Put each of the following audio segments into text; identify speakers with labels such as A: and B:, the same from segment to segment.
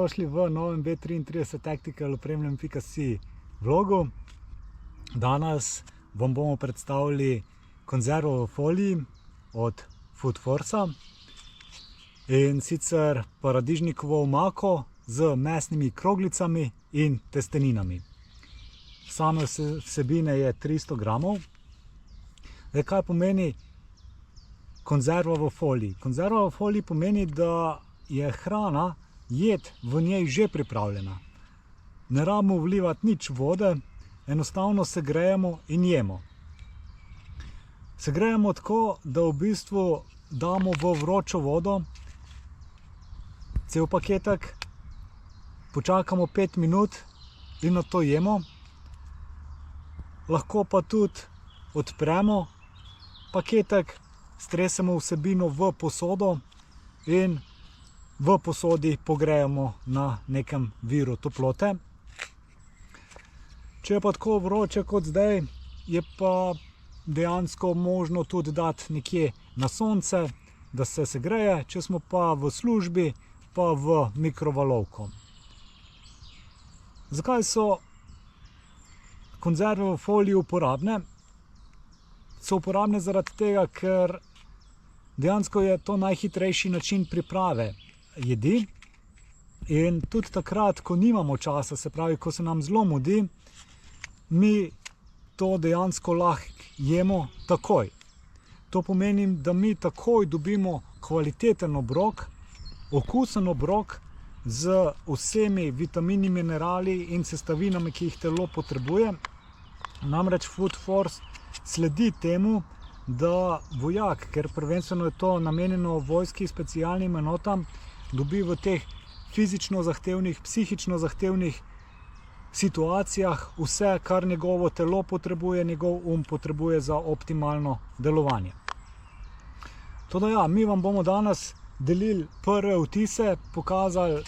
A: dobrodošli v novem B33 Tactical opremljen.si vlogu. Danes vam bomo predstavili konzervo v foliji od Food Forcea, in sicer paradižnikovo omako z mesnimi kroglicami in testeninami. Same vsebine je 300 gramov. Kaj pomeni konzerva v foliji? Konzerva v foliji pomeni, da je hrana, jed v njej že pripravljena. Ne rabimo vlivati nič vode, enostavno segrejemo in jemo. Segrejemo tako, da v bistvu damo v vročo vodo cel paketek, počakamo 5 minut in nato jemo. Lahko pa tudi odpremo paketek, stresemo vsebino v posodo in v posodi pogrejemo na nekem viru toplote. Če je pa tako vroče kot zdaj, je pa dejansko možno tudi dati nekje na sonce, da se segreje. Če smo pa v službi, pa v mikrovalovko. Zakaj so konzerve v foliji uporabne? So uporabne zaradi tega, ker dejansko je to najhitrejši način priprave jedi. In tudi takrat, ko nimamo časa, se pravi, ko se nam zelo mudi, mi to dejansko lahko jemo takoj. To pomeni, da mi takoj dobimo kvaliteten obrok, okusen obrok z vsemi vitamini, minerali in sestavinami, ki jih telo potrebuje. Namreč Food Force sledi temu, da vojak, ker prvenstveno je to namenjeno vojski, specialnim enotam, dobi v teh fizično zahtevnih, psihično zahtevnih situacijah vse, kar njegovo telo potrebuje, njegov potrebuje za optimalno delovanje. Toda ja, mi vam bomo danes delili prve vtise, pokazali,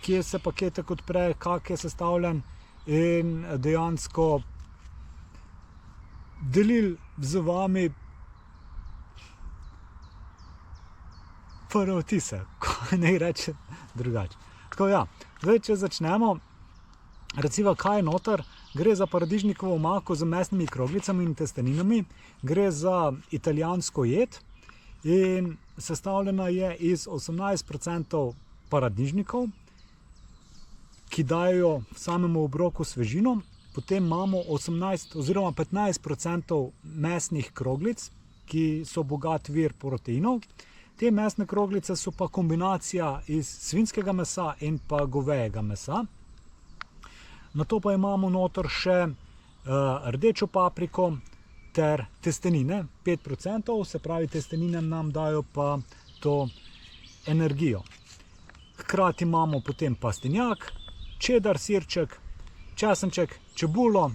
A: kje se paketek odpre, kak je sestavljen, in dejansko delili z vami prve vtise, ko ne reče drugače. Tako ja, zdaj, če začnemo, recimo, kaj je noter. Gre za paradižnikovo omako z mesnimi kroglicami in testeninami. Gre za italijansko jed in sestavljena je iz 18% paradižnikov, ki dajo samemu obroku svežino. Potem imamo 18 oziroma 15% mesnih kroglic, ki so bogat vir proteinov. Te mesne kroglice so pa kombinacija iz svinjskega mesa in pa govejega mesa. Nato pa imamo noter še rdečo papriko ter testenine, 5%, se pravi, testenine nam dajo pa to energijo. Hkrati imamo potem pastenjak, čedar sirček, česenček, čebulo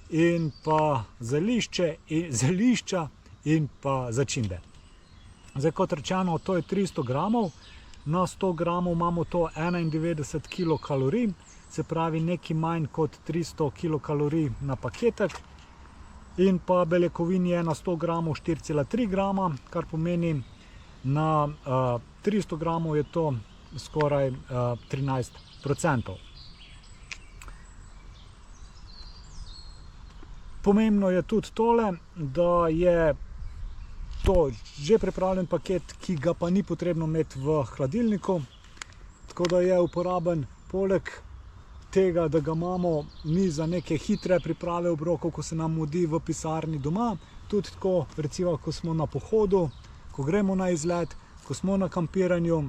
A: in pa zelišča in pa začimbe. Zdaj, kot rečeno, to je 300 gramov, na 100 gramov imamo to 91 kilokalorij, se pravi nekaj manj kot 300 kilokalorij na paketek, in pa beljakovin je na 100 gramov 4,3 grama, kar pomeni na 300 gramov je to skoraj 13%. Pomembno je tudi tole, da je to že pripravljen paket, ki ga pa ni potrebno imeti v hladilniku, tako da je uporaben poleg tega, da ga imamo mi za neke hitre priprave obrokov, ko se nam mudi v pisarni doma, tudi tako, recimo, ko smo na pohodu, ko gremo na izlet, ko smo na kampiranju,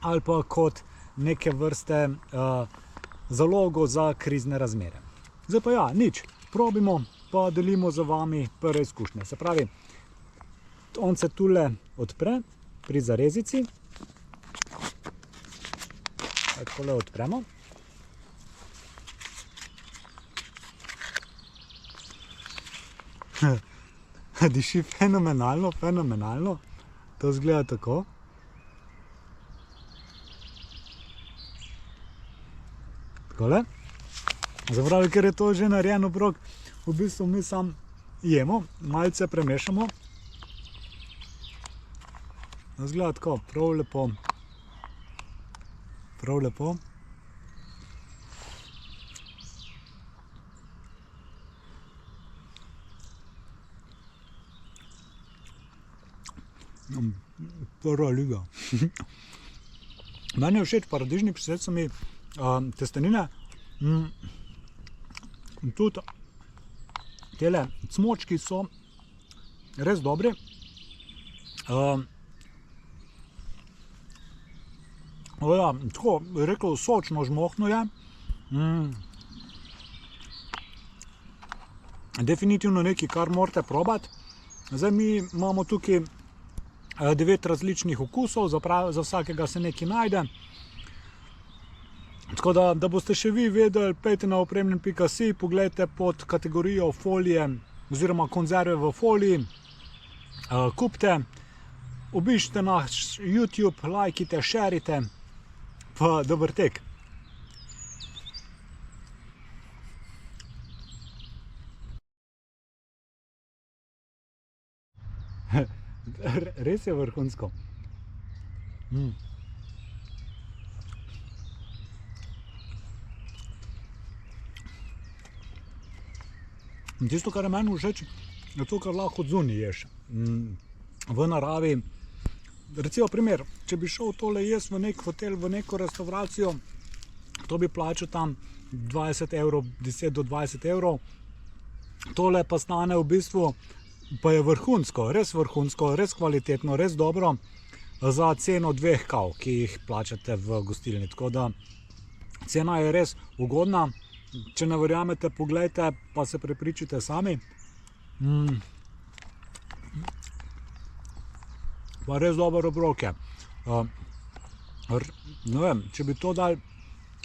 A: ali pa kot neke vrste zalogo za krizne razmere. Zdaj pa ja, nič, probimo pa delimo za vami prve izkušnje. Se pravi, on se tule odpre pri zarezici. Takole odpremo. Diši fenomenalno, fenomenalno. To izgleda tako. Takole. Zapravi, ker je to že narejen obrok, v bistvu mi sam jemo, malce premešamo. Izgleda tako, prav lepo. prav lepo. Prva liga. Meni je všeč paradižnik, všeč so mi testenine. Tudi tele cmočki so res dobri. Tako, rekel, sočno, žmohno je. Definitivno nekaj, kar morate probati. Zdaj mi imamo tukaj 9 različnih okusov, za vsakega se nekaj najde. Tako da boste še vi vedeli, pejte na opremljen.si, pogledajte pod kategorijo folije oziroma konzerve v foliji, kupite, obiščite naš YouTube, lajkite, šerite, pa dober tek. Res je vrhunsko. Tisto, kar je meni všeč, je to, kar lahko odzunaj ješ. V naravi. Recimo primer, če bi šel tole jesti v nek hotel, v neko restauracijo, to bi plačal tam 20 evrov, 10 do 20 evrov. Tole pa stane v bistvu, pa je vrhunsko, res kvalitetno, res dobro za ceno 2 kav, ki jih plačate v gostilni. Tako da cena je res ugodna. Če ne verjamete, poglejte, pa se prepričajte sami. Pa res dober obrok je. Ne vem, če bi to dal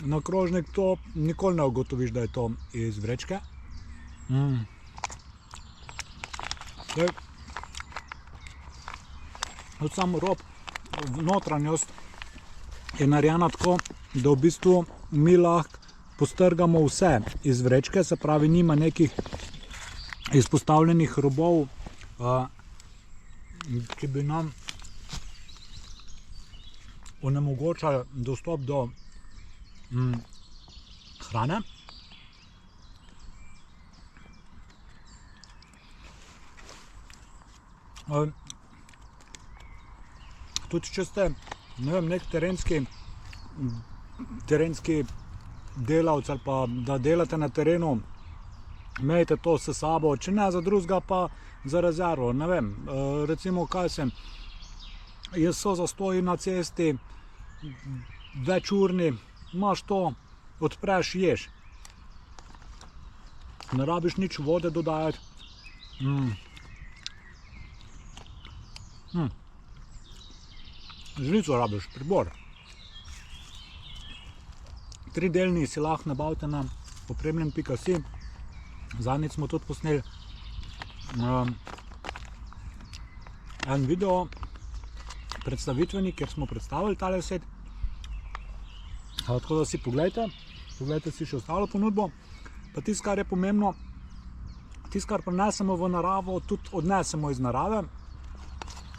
A: na krožnik, to nikoli ne ugotoviš, da je to iz vrečke. Tudi sam rob, notranjost je narejena tako, da v bistvu mi lahko postrgamo vse iz vrečke, se pravi, nima nekih izpostavljenih robov, ki bi nam onemogočali dostop do hrane. Tudi če ste, ne vem, nek terenski delavc ali pa da delate na terenu, imejte to s sabo, če ne za drugega, pa za rezervo. Ne vem, recimo, kaj sem, jaz so zastoji na cesti, večurni, imaš to, odpreš, ješ. Ne rabiš nič vode dodajati. Žlico rabiš, pribor. 3-delni si lahko nabavite na opremljen.si. Zadnjič smo tudi posneli en video predstavitveni, kjer smo predstavili tale set. Tako da si pogledajte si še ostalo ponudbo. Pa tisto, kar je pomembno, tisto, kar prinesemo v naravo, tudi odnesemo iz narave.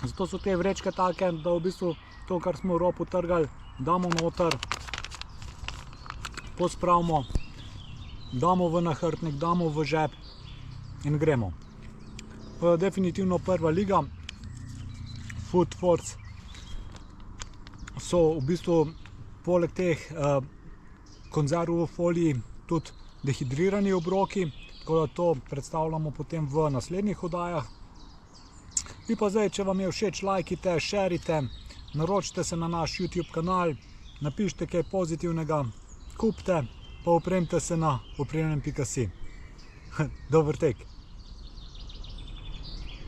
A: Zato so te vrečke take, da v bistvu to, kar smo v ropu trgali, damo noter, pospravimo, damo v nahrbtnik, damo v žep in gremo. Definitivno prva liga. Food Force so v bistvu poleg teh konzerv v foliji tudi dehidrirani obroki, tako da to predstavljamo potem v naslednjih oddajah. Vi pa zdaj, če vam je všeč, lajkite, šerite, naročite se na naš YouTube kanal, napišite kaj pozitivnega, kupite, pa opremite se na opremljen.si. Dober tek!